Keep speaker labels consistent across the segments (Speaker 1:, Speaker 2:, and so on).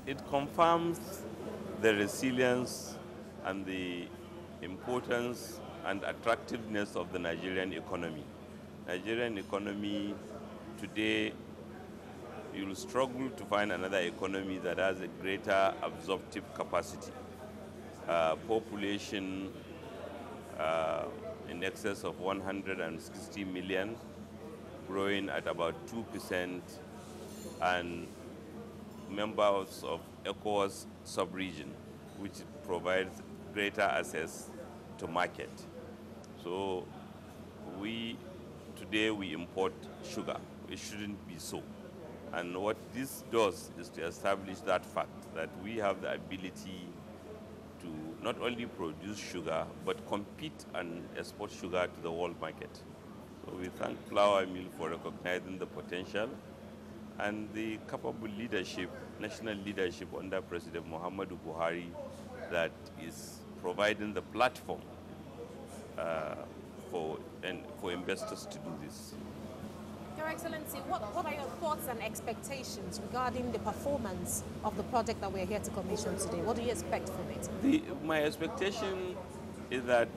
Speaker 1: it confirms the resilience and the importance and attractiveness of the Nigerian economy. Nigerian economy today, you'll struggle to find another economy that has a greater absorptive capacity. Population in excess of 160 million, growing at about 2%, and members of ECOWAS sub-region, which provides greater access to market. So today we import sugar. It shouldn't be so. And what this does is to establish that fact that we have the ability to not only produce sugar, but compete and export sugar to the world market. So we thank Flour Mill for recognizing the potential and the capable leadership, national leadership under President Muhammadu Buhari that is providing the platform for investors to do this.
Speaker 2: Your Excellency, what are your thoughts and expectations regarding the performance of the project that we're here to commission today? What do you expect from it?
Speaker 1: My expectation is that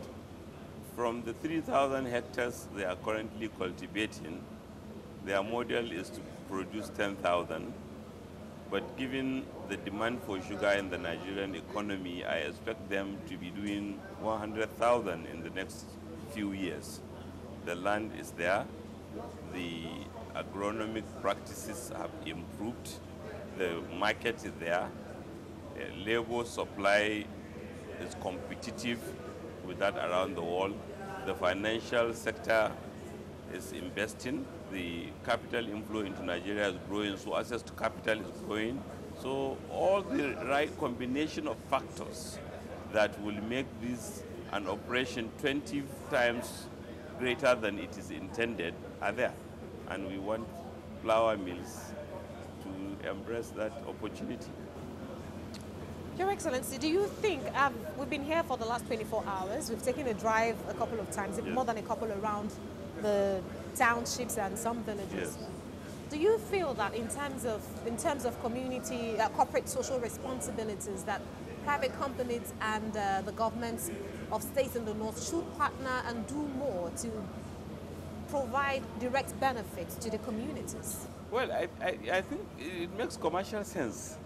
Speaker 1: from the 3,000 hectares they are currently cultivating, their model is to produce 10,000. But given the demand for sugar in the Nigerian economy, I expect them to be doing 100,000 in the next few years. The land is there. The agronomic practices have improved. The market is there. Labor supply is competitive with that around the world. The financial sector is investing. The capital inflow into Nigeria is growing, so access to capital is growing. So all the right combination of factors that will make this an operation 20 times greater than it is intended are there. And we want flour mills to embrace that opportunity.
Speaker 2: Your Excellency, do you think, we've been here for the last 24 hours, we've taken a drive a couple of times, yes, more than a couple around the townships and some villages.
Speaker 1: Yes.
Speaker 2: Do you feel that in terms of community, corporate social responsibilities, that private companies and the governments of states in the north should partner and do more to provide direct benefits to the communities?
Speaker 1: Well, I think it makes commercial sense.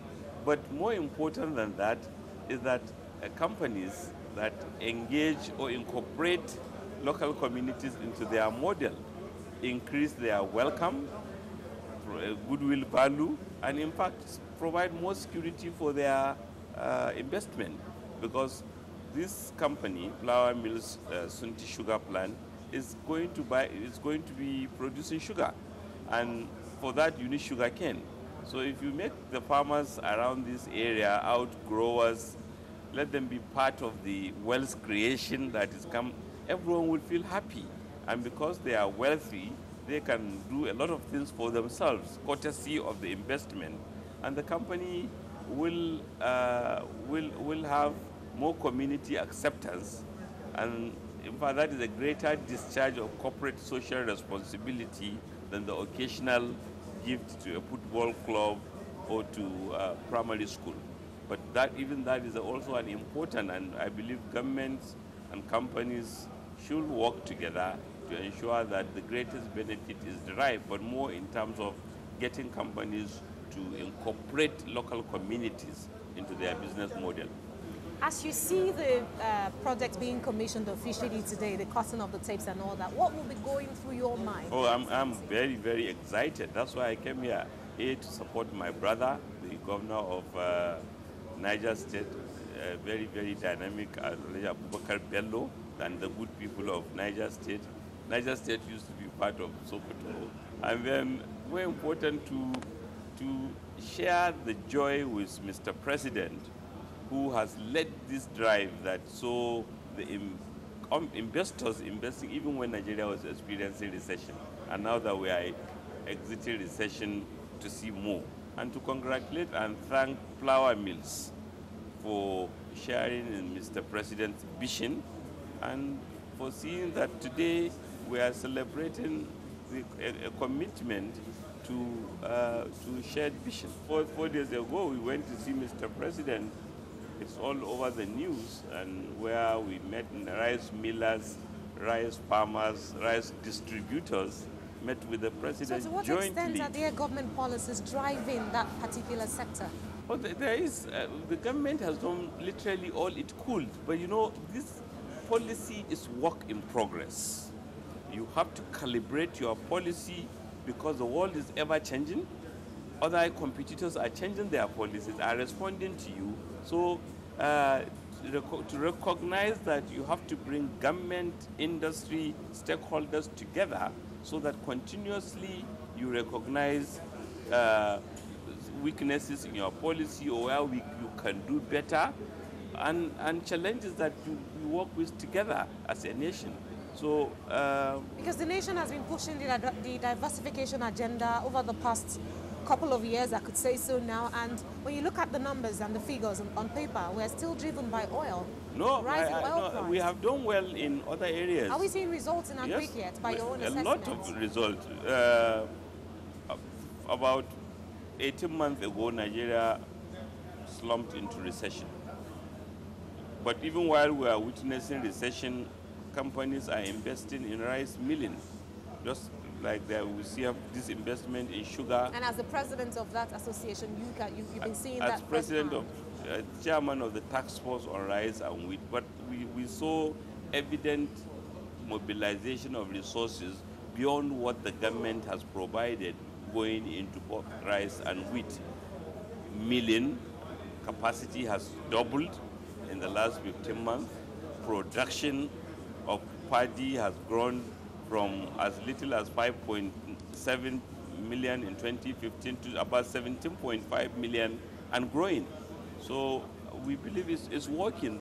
Speaker 1: But more important than that is that companies that engage or incorporate local communities into their model increase their welcome, goodwill value, and in fact provide more security for their investment. Because this company, Flour Mills Sunti Sugar Plant, is going to be producing sugar, and for that you need sugar cane. So if you make the farmers around this area outgrowers, let them be part of the wealth creation that is come, everyone will feel happy. And because they are wealthy, they can do a lot of things for themselves, courtesy of the investment. And the company will have more community acceptance. And in fact, that is a greater discharge of corporate social responsibility than the occasional gift to a football club or to primary school. But even that is also an important, and I believe governments and companies should work together to ensure that the greatest benefit is derived, but more in terms of getting companies to incorporate local communities into their business model.
Speaker 2: As you see the project being commissioned officially today, the cutting of the tapes and all that, what will be going through your mind?
Speaker 1: Oh, I'm very, very excited. That's why I came here, to support my brother, the governor of Niger State, very, very dynamic, Abubakar Bagudu, and the good people of Niger State. Niger State used to be part of Sokoto. And then, more important, to share the joy with Mr. President, who has led this drive that saw the investors investing even when Nigeria was experiencing recession. And now that we are exiting recession, to see more. And to congratulate and thank Flour Mills for sharing in Mr. President's vision, and for seeing that today we are celebrating a commitment to shared vision. 4 days ago, we went to see Mr. President. It's all over the news, and where we met rice millers, rice farmers, rice distributors, met with the president
Speaker 2: jointly. So to what
Speaker 1: jointly.
Speaker 2: extent are their government policies driving that particular sector?
Speaker 1: Well, there is, the government has done literally all it could, but you know, this policy is work in progress. You have to calibrate your policy because the world is ever changing. Other competitors are changing their policies, are responding to you. So to recognize that you have to bring government, industry, stakeholders together so that continuously you recognize weaknesses in your policy or where you can do better, and challenges that you work with together as a nation. So,
Speaker 2: because the nation has been pushing the diversification agenda over the past couple of years, I could say so now, and when you look at the numbers and the figures on paper, we're still driven by oil.
Speaker 1: No,
Speaker 2: price.
Speaker 1: We have done well in other areas.
Speaker 2: Are we seeing results in agric yet, by your own assessment?
Speaker 1: A lot of results. About 18 months ago, Nigeria slumped into recession. But even while we are witnessing recession, companies are investing in rice milling. Just like we see this investment in sugar.
Speaker 2: And as the president of that association, you've been seeing that.
Speaker 1: As president of, chairman of the task force on rice and wheat, but we saw evident mobilization of resources beyond what the government has provided going into both rice and wheat. Milling capacity has doubled in the last 15 months. Production of paddy has grown from as little as 5.7 million in 2015 to about 17.5 million and growing. So we believe it's working.